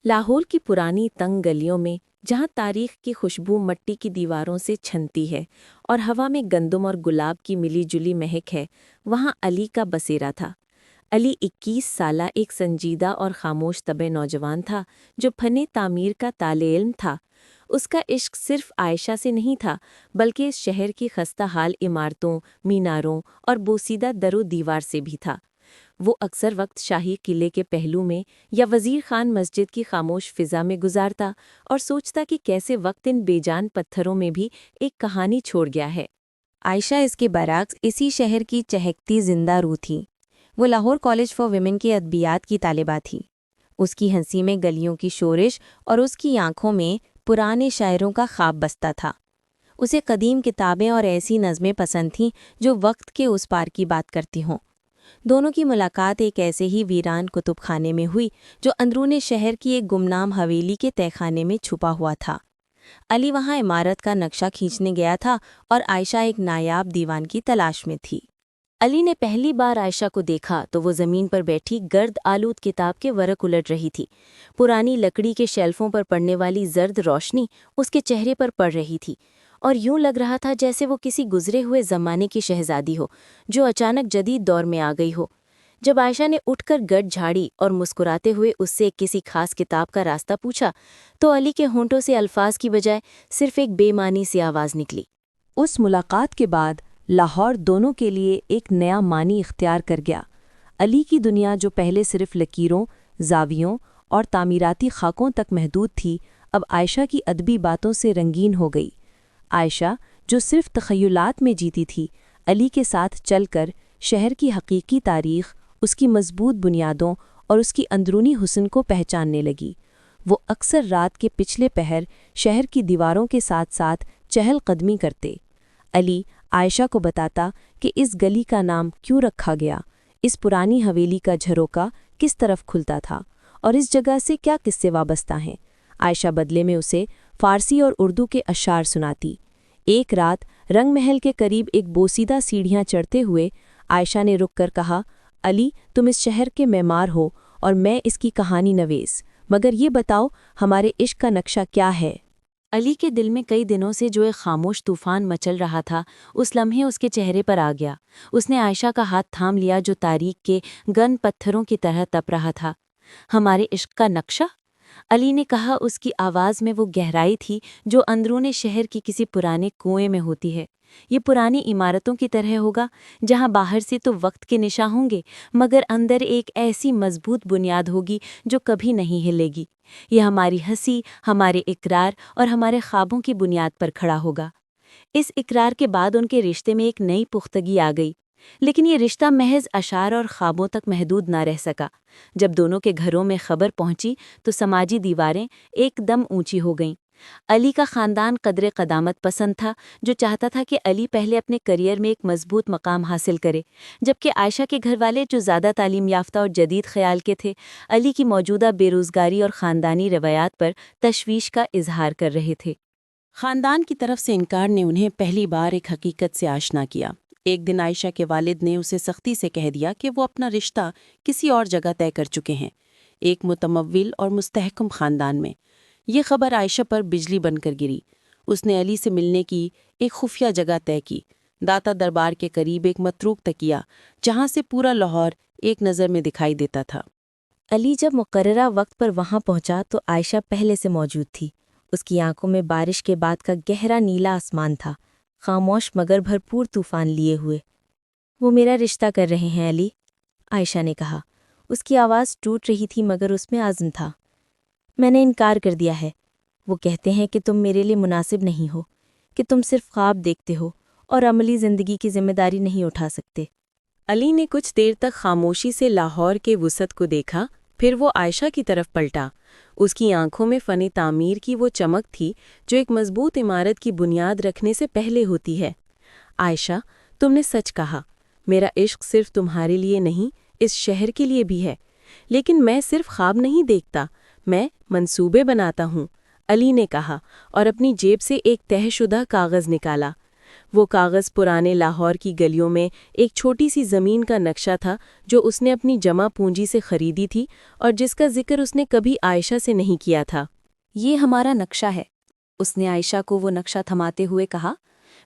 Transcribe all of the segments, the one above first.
لاہور کی پرانی تنگ گلیوں میں جہاں تاریخ کی خوشبو مٹی کی دیواروں سے چھنتی ہے اور ہوا میں گندم اور گلاب کی ملی جلی مہک ہے، وہاں علی کا بسیرا تھا۔ علی 21 سالہ ایک سنجیدہ اور خاموش طبع نوجوان تھا جو فن تعمیر کا طالب علم تھا۔ اس کا عشق صرف عائشہ سے نہیں تھا بلکہ اس شہر کی خستہ حال عمارتوں، میناروں اور بوسیدہ در و دیوار سے بھی تھا۔ وہ اکثر وقت شاہی قلعے کے پہلو میں یا وزیر خان مسجد کی خاموش فضا میں گزارتا اور سوچتا کہ کیسے وقت ان بے جان پتھروں میں بھی ایک کہانی چھوڑ گیا ہے۔ عائشہ اس کے برعکس اسی شہر کی چہکتی زندہ روح تھی۔ وہ لاہور کالج فار ویمن کے ادبیات کی طالبہ تھی۔ اس کی ہنسی میں گلیوں کی شورش اور اس کی آنکھوں میں پرانے شاعروں کا خواب بستا تھا۔ اسے قدیم کتابیں اور ایسی نظمیں پسند تھیں جو وقت کے اس پار کی بات کرتی ہوں۔ دونوں کی ملاقات ایک ایسے ہی ویران کتب خانے میں ہوئی جو اندرون شہر کی ایک گمنام حویلی کے تہہ خانے میں چھپا ہوا تھا۔ علی وہاں عمارت کا نقشہ کھینچنے گیا تھا اور عائشہ ایک نایاب دیوان کی تلاش میں تھی۔ علی نے پہلی بار عائشہ کو دیکھا تو وہ زمین پر بیٹھی گرد آلود کتاب کے ورق الٹ رہی تھی۔ پرانی لکڑی کے شیلفوں پر پڑنے والی زرد روشنی اس کے چہرے پر پڑ رہی تھی اور یوں لگ رہا تھا جیسے وہ کسی گزرے ہوئے زمانے کی شہزادی ہو جو اچانک جدید دور میں آ گئی ہو۔ جب عائشہ نے اٹھ کر گرد جھاڑی اور مسکراتے ہوئے اس سے کسی خاص کتاب کا راستہ پوچھا تو علی کے ہونٹوں سے الفاظ کی بجائے صرف ایک بے معنی سی آواز نکلی۔ اس ملاقات کے بعد لاہور دونوں کے لیے ایک نیا معنی اختیار کر گیا۔ علی کی دنیا جو پہلے صرف لکیروں، زاویوں اور تعمیراتی خاکوں تک محدود تھی، اب عائشہ کی ادبی باتوں سے رنگین ہو گئی۔ عائشہ جو صرف تخیلات میں جیتی تھی، علی کے ساتھ چل کر شہر کی حقیقی تاریخ، اس کی مضبوط بنیادوں اور اس کی اندرونی حسن کو پہچاننے لگی۔ وہ اکثر رات کے پچھلے پہر شہر کی دیواروں کے ساتھ ساتھ چہل قدمی کرتے۔ علی عائشہ کو بتاتا کہ اس گلی کا نام کیوں رکھا گیا، اس پرانی حویلی کا جھروکا کس طرف کھلتا تھا اور اس جگہ سے کیا قصے وابستہ ہیں۔ عائشہ بدلے میں اسے فارسی اور اردو کے اشعار سناتی۔ ایک رات رنگ محل کے قریب ایک بوسیدہ سیڑھیاں چڑھتے ہوئے عائشہ نے رک کر کہا، علی تم اس شہر کے معمار ہو اور میں اس کی کہانی نویس، مگر یہ بتاؤ ہمارے عشق کا نقشہ کیا ہے؟ علی کے دل میں کئی دنوں سے جو ایک خاموش طوفان مچل رہا تھا اس لمحے اس کے چہرے پر آ گیا۔ اس نے عائشہ کا ہاتھ تھام لیا جو تاریک کے گن پتھروں کی طرح تپ رہا تھا۔ ہمارے عشق کا نقشہ؟ علی نے کہا، اس کی آواز میں وہ گہرائی تھی جو اندرون شہر کی کسی پرانے کنویں میں ہوتی ہے۔ یہ پرانی عمارتوں کی طرح ہوگا جہاں باہر سے تو وقت کے نشاں ہوں گے مگر اندر ایک ایسی مضبوط بنیاد ہوگی جو کبھی نہیں ہلے گی۔ یہ ہماری ہنسی، ہمارے اقرار اور ہمارے خوابوں کی بنیاد پر کھڑا ہوگا۔ اس اقرار کے بعد ان کے رشتے میں ایک نئی پختگی آ گئی، لیکن یہ رشتہ محض اشعار اور خوابوں تک محدود نہ رہ سکا۔ جب دونوں کے گھروں میں خبر پہنچی تو سماجی دیواریں ایک دم اونچی ہو گئیں۔ علی کا خاندان قدر قدامت پسند تھا جو چاہتا تھا کہ علی پہلے اپنے کریئر میں ایک مضبوط مقام حاصل کرے، جبکہ عائشہ کے گھر والے جو زیادہ تعلیم یافتہ اور جدید خیال کے تھے، علی کی موجودہ بے روزگاری اور خاندانی روایات پر تشویش کا اظہار کر رہے تھے۔ خاندان کی طرف سے انکار نے انہیں پہلی بار ایک حقیقت سے آشنا کیا۔ ایک دن عائشہ کے والد نے اسے سختی سے کہہ دیا کہ وہ اپنا رشتہ کسی اور جگہ طے کر چکے ہیں، ایک متمول اور مستحکم خاندان میں۔ یہ خبر عائشہ پر بجلی بن کر گری۔ اس نے علی سے ملنے کی ایک خفیہ جگہ طے کی، داتا دربار کے قریب ایک متروک تکیہ، جہاں سے پورا لاہور ایک نظر میں دکھائی دیتا تھا۔ علی جب مقررہ وقت پر وہاں پہنچا تو عائشہ پہلے سے موجود تھی۔ اس کی آنکھوں میں بارش کے بعد کا گہرا نیلا آسمان تھا، خاموش مگر بھرپور طوفان لیے ہوئے۔ وہ میرا رشتہ کر رہے ہیں علی، عائشہ نے کہا۔ اس کی آواز ٹوٹ رہی تھی مگر اس میں عزم تھا۔ میں نے انکار کر دیا ہے۔ وہ کہتے ہیں کہ تم میرے لیے مناسب نہیں ہو، کہ تم صرف خواب دیکھتے ہو اور عملی زندگی کی ذمہ داری نہیں اٹھا سکتے۔ علی نے کچھ دیر تک خاموشی سے لاہور کے وسعت کو دیکھا، پھر وہ عائشہ کی طرف پلٹا۔ اس کی آنکھوں میں فن تعمیر کی وہ چمک تھی جو ایک مضبوط عمارت کی بنیاد رکھنے سے پہلے ہوتی ہے۔ عائشہ، تم نے سچ کہا، میرا عشق صرف تمہارے لیے نہیں، اس شہر کے لیے بھی ہے۔ لیکن میں صرف خواب نہیں دیکھتا، میں منصوبے بناتا ہوں، علی نے کہا اور اپنی جیب سے ایک طے شدہ کاغذ نکالا۔ وہ کاغذ پرانے لاہور کی گلیوں میں ایک چھوٹی سی زمین کا نقشہ تھا جو اس نے اپنی جمع پونجی سے خریدی تھی اور جس کا ذکر اس نے کبھی عائشہ سے نہیں کیا تھا۔ یہ ہمارا نقشہ ہے، اس نے عائشہ کو وہ نقشہ تھماتے ہوئے کہا۔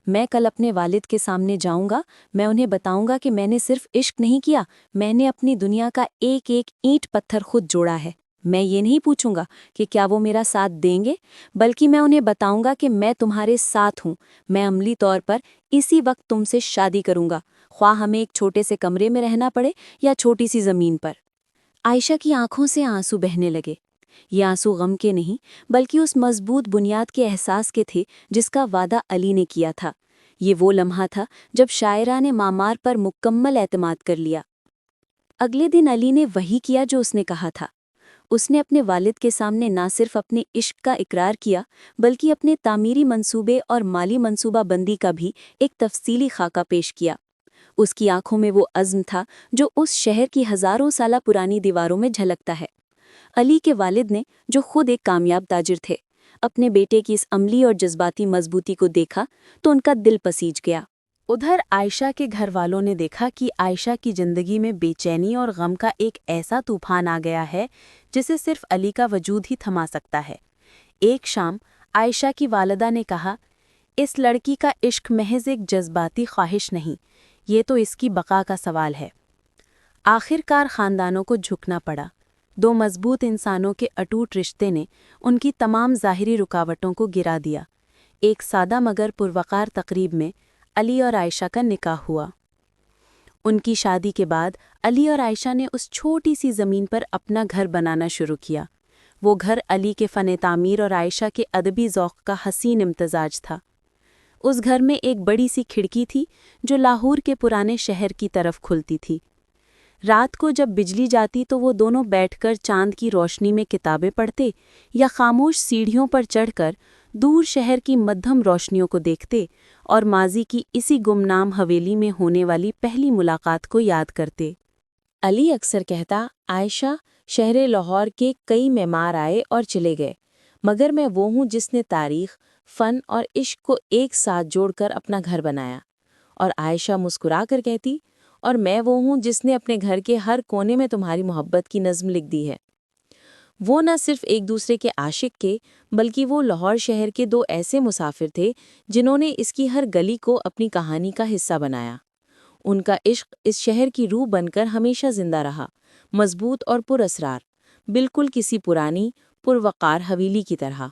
میں کل اپنے والد کے سامنے جاؤں گا، میں انہیں بتاؤں گا کہ میں نے صرف عشق نہیں کیا، میں نے اپنی دنیا کا ایک ایک اینٹ پتھر خود جوڑا ہے۔ میں یہ نہیں پوچھوں گا کہ کیا وہ میرا ساتھ دیں گے، بلکہ میں انہیں بتاؤں گا کہ میں تمہارے ساتھ ہوں، میں عملی طور پر اسی وقت تم سے شادی کروں گا، خواہ ہمیں ایک چھوٹے سے کمرے میں رہنا پڑے یا چھوٹی سی زمین پر۔ عائشہ کی آنکھوں سے آنسو بہنے لگے۔ یہ آنسو غم کے نہیں بلکہ اس مضبوط بنیاد کے احساس کے تھے جس کا وعدہ علی نے کیا تھا۔ یہ وہ لمحہ تھا جب شاعرہ نے معمار پر مکمل اعتماد کر لیا۔ اگلے دن علی نے وہی کیا جو اس نے کہا تھا۔ اس نے اپنے والد کے سامنے نہ صرف اپنے عشق کا اقرار کیا بلکہ اپنے تعمیری منصوبے اور مالی منصوبہ بندی کا بھی ایک تفصیلی خاکہ پیش کیا۔ اس کی آنکھوں میں وہ عزم تھا جو اس شہر کی ہزاروں سالہ پرانی دیواروں میں جھلکتا ہے۔ علی کے والد نے، جو خود ایک کامیاب تاجر تھے، اپنے بیٹے کی اس عملی اور جذباتی مضبوطی کو دیکھا تو ان کا دل پسیج گیا۔ ادھر عائشہ کے گھر والوں نے دیکھا کہ عائشہ کی زندگی میں بے چینی اور غم کا ایک ایسا طوفان آ گیا ہے جسے صرف علی کا وجود ہی تھما سکتا ہے۔ ایک شام عائشہ کی والدہ نے کہا، اس لڑکی کا عشق محض ایک جذباتی خواہش نہیں، یہ تو اس کی بقا کا سوال ہے۔ آخر کار خاندانوں کو جھکنا پڑا۔ دو مضبوط انسانوں کے اٹوٹ رشتے نے ان کی تمام ظاہری رکاوٹوں کو گرا دیا۔ ایک سادہ مگر پروقار تقریب میں علی اور عائشہ کا نکاح ہوا۔ ان کی شادی کے بعد علی اور عائشہ نے اس چھوٹی سی زمین پر اپنا گھر بنانا شروع کیا۔ وہ گھر علی کے فن تعمیر اور عائشہ کے ادبی ذوق کا حسین امتزاج تھا۔ اس گھر میں ایک بڑی سی کھڑکی تھی جو لاہور کے پرانے شہر کی طرف کھلتی تھی۔ رات کو جب بجلی جاتی تو وہ دونوں بیٹھ کر چاند کی روشنی میں کتابیں پڑھتے یا خاموش سیڑھیوں پر چڑھ کر دور شہر کی مدھم روشنیوں کو دیکھتے اور ماضی کی اسی گمنام حویلی میں ہونے والی پہلی ملاقات کو یاد کرتے۔ علی اکثر کہتا، عائشہ، شہر لاہور کے کئی معمار آئے اور چلے گئے، مگر میں وہ ہوں جس نے تاریخ، فن اور عشق کو ایک ساتھ جوڑ کر اپنا گھر بنایا۔ اور عائشہ مسکرا کر کہتی، اور میں وہ ہوں جس نے اپنے گھر کے ہر کونے میں تمہاری محبت کی نظم لکھ دی ہے۔ وہ نہ صرف ایک دوسرے کے عاشق کے بلکہ وہ لاہور شہر کے دو ایسے مسافر تھے جنہوں نے اس کی ہر گلی کو اپنی کہانی کا حصہ بنایا۔ ان کا عشق اس شہر کی روح بن کر ہمیشہ زندہ رہا، مضبوط اور پر اسرار، بالکل کسی پرانی پروقار حویلی کی طرح۔